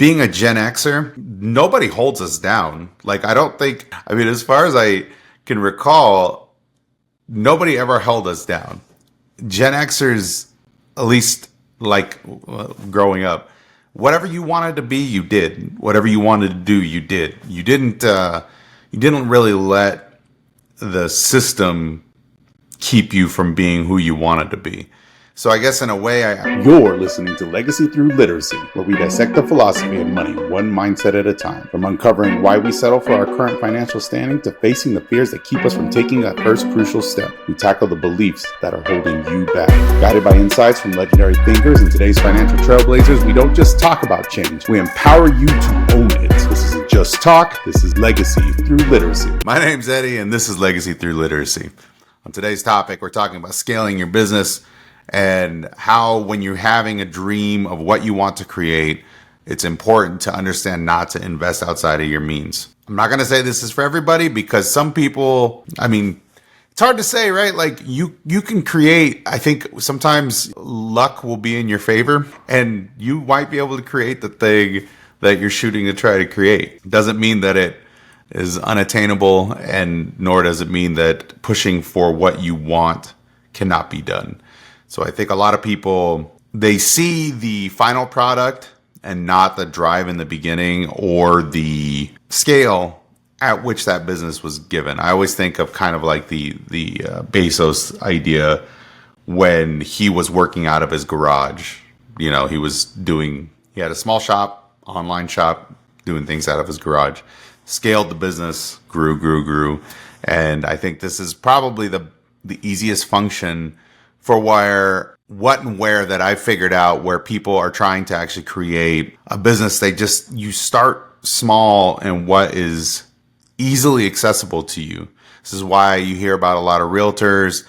being a Gen Xer, nobody holds us down. Like, as far as I can recall, nobody ever held us down. Gen Xers, at least like growing up, whatever you wanted to be, you did. Whatever you wanted to do, you did. You didn't really let the system keep you from being who you wanted to be. So I guess in a way, You're listening to Legacy Through Literacy, where we dissect the philosophy of money one mindset at a time. From uncovering why we settle for our current financial standing to facing the fears that keep us from taking that first crucial step, we tackle the beliefs that are holding you back. Guided by insights from legendary thinkers and today's financial trailblazers, we don't just talk about change, we empower you to own it. This isn't just talk, this is Legacy Through Literacy. My name's Eddie, and this is Legacy Through Literacy. On today's topic, we're talking about scaling your business and how when you're having a dream of what you want to create, it's important to understand not to invest outside of your means. I'm not going to say this is for everybody because some people, it's hard to say, right? Like you can create, I think sometimes luck will be in your favor and you might be able to create the thing that you're shooting to try to create. It doesn't mean that it is unattainable, and nor does it mean that pushing for what you want cannot be done. So I think a lot of people, they see the final product and not the drive in the beginning or the scale at which that business was given. I always think of kind of like the Bezos idea when he was working out of his garage. You know, he had a small shop, online shop, doing things out of his garage, scaled the business, grew. And I think this is probably the easiest function for what and where that I figured out where people are trying to actually create a business. You start small and what is easily accessible to you. This is why you hear about a lot of realtors.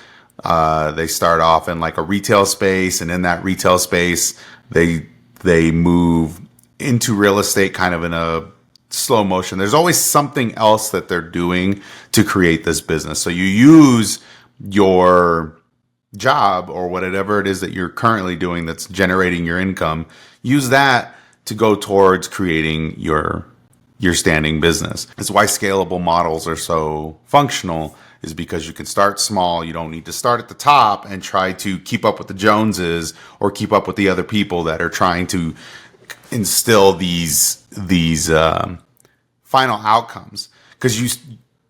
They start off in like a retail space, and in that retail space, they move into real estate kind of in a slow motion. There's always something else that they're doing to create this business. So you use your job or whatever it is that you're currently doing that's generating your income, use that to go towards creating your standing business. That's why scalable models are so functional, is because you can start small. You don't need to start at the top and try to keep up with the Joneses or keep up with the other people that are trying to instill these final outcomes. Because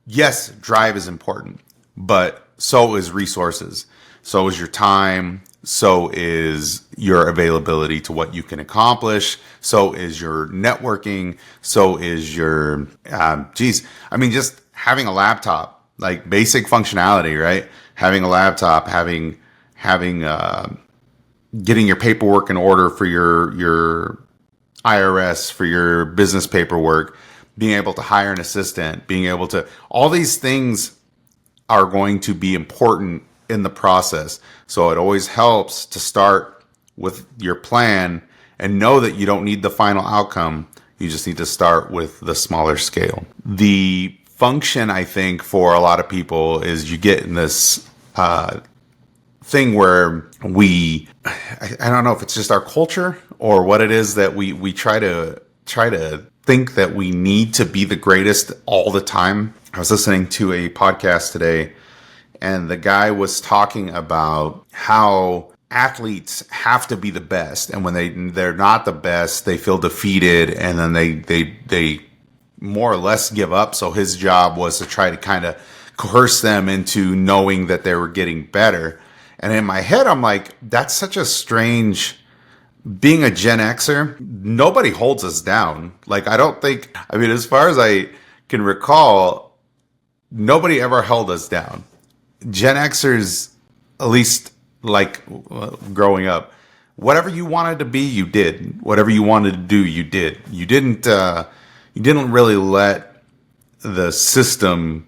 yes, drive is important, but so is resources. So is your time. So is your availability to what you can accomplish. So is your networking. So is your, just having a laptop, like basic functionality, right? Having a laptop, getting your paperwork in order for your IRS, for your business paperwork, being able to hire an assistant, all these things are going to be important in the process. So it always helps to start with your plan and know that you don't need the final outcome. You just need to start with the smaller scale. The function, I think, for a lot of people is you get in this thing where I don't know if it's just our culture or what it is that we try to think that we need to be the greatest all the time. I was listening to a podcast today, and the guy was talking about how athletes have to be the best. And when they're not the best, they feel defeated, and then they more or less give up. So his job was to try to kind of coerce them into knowing that they were getting better. And in my head, I'm like, that's such a strange, being a Gen Xer, nobody holds us down. Like, as far as I can recall, nobody ever held us down. Gen Xers, at least like growing up, whatever you wanted to be, you did. Whatever you wanted to do, you did. You didn't really let the system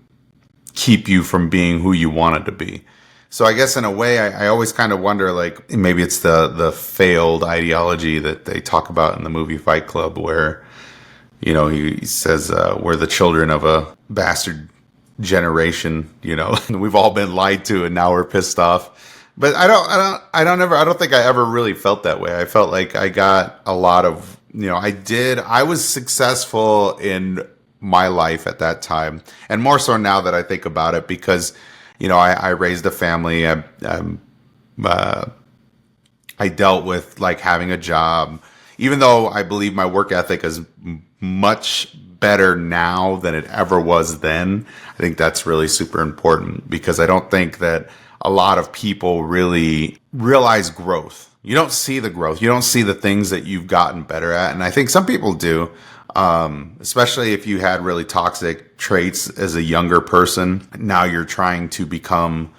keep you from being who you wanted to be. So I guess in a way, I always kind of wonder, like, maybe it's the failed ideology that they talk about in the movie Fight Club, where, he says, we're the children of a bastard generation, we've all been lied to and now we're pissed off. But I don't think I ever really felt that way. I felt like I got a lot of I was successful in my life at that time, and more so now that I think about it, because, I raised a family. I dealt with like having a job, even though I believe my work ethic is much better now than it ever was then. I think that's really super important, because I don't think that a lot of people really realize growth. You don't see the growth. You don't see the things that you've gotten better at. And I think some people do, especially if you had really toxic traits as a younger person. Now you're trying to become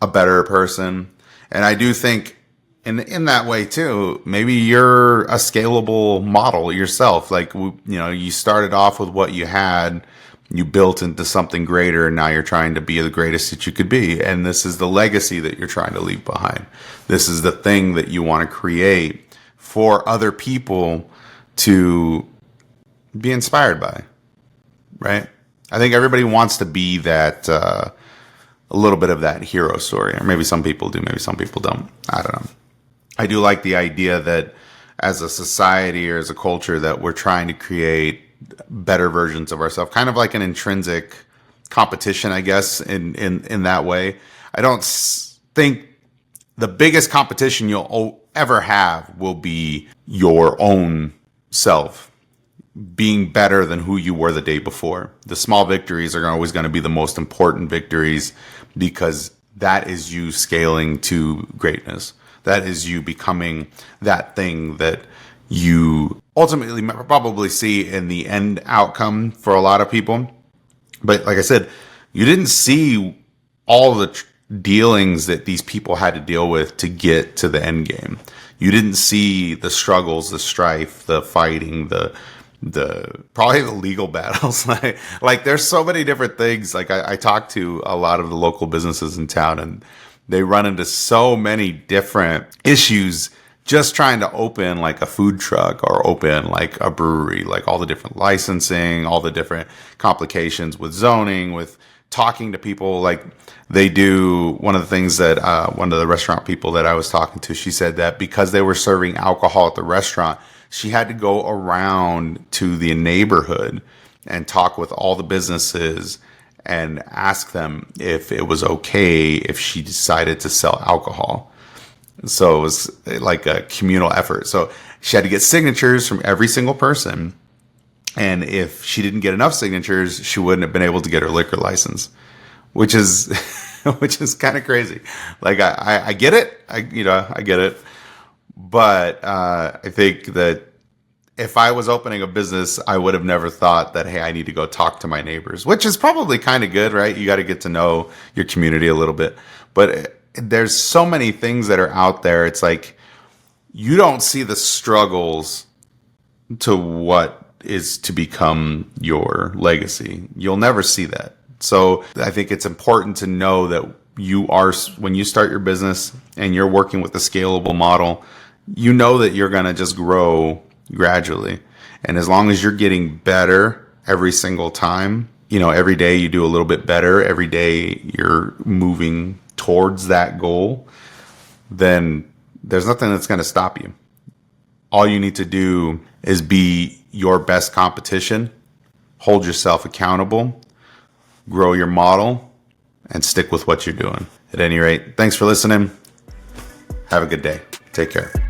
a better person. And I do think in that way too, maybe you're a scalable model yourself. Like, you started off with what you had, you built into something greater, and now you're trying to be the greatest that you could be. And this is the legacy that you're trying to leave behind. This is the thing that you want to create for other people to be inspired by, right? I think everybody wants to be that, a little bit of that hero story. Or maybe some people do, maybe some people don't. I don't know. I do like the idea that as a society or as a culture that we're trying to create better versions of ourselves, kind of like an intrinsic competition, I guess, in that way. I don't think the biggest competition you'll ever have will be your own self being better than who you were the day before. The small victories are always going to be the most important victories, because that is you scaling to greatness. That is you becoming that thing that you ultimately probably see in the end outcome for a lot of people. But like I said, you didn't see all the dealings that these people had to deal with to get to the end game. You didn't see the struggles, the strife, the fighting, the probably the legal battles. like there's so many different things. Like I talked to a lot of the local businesses in town, and they run into so many different issues just trying to open like a food truck or open like a brewery, like all the different licensing, all the different complications with zoning, with talking to people. Like they do one of the things that one of the restaurant people that I was talking to, she said that because they were serving alcohol at the restaurant, she had to go around to the neighborhood and talk with all the businesses and ask them if it was okay if she decided to sell alcohol. So it was like a communal effort. So she had to get signatures from every single person. And if she didn't get enough signatures, she wouldn't have been able to get her liquor license, which is, which is kind of crazy. Like I get it. I get it. But I think that if I was opening a business, I would have never thought that, hey, I need to go talk to my neighbors, which is probably kind of good, right? You got to get to know your community a little bit. But there's so many things that are out there. It's like you don't see the struggles to what is to become your legacy. You'll never see that. So I think it's important to know that when you start your business and you're working with the scalable model, you know that you're going to just grow gradually. And as long as you're getting better every single time, every day you do a little bit better, every day you're moving towards that goal, then there's nothing that's going to stop you. All you need to do is be your best competition, hold yourself accountable, grow your model, and stick with what you're doing. At any rate, thanks for listening. Have a good day. Take care.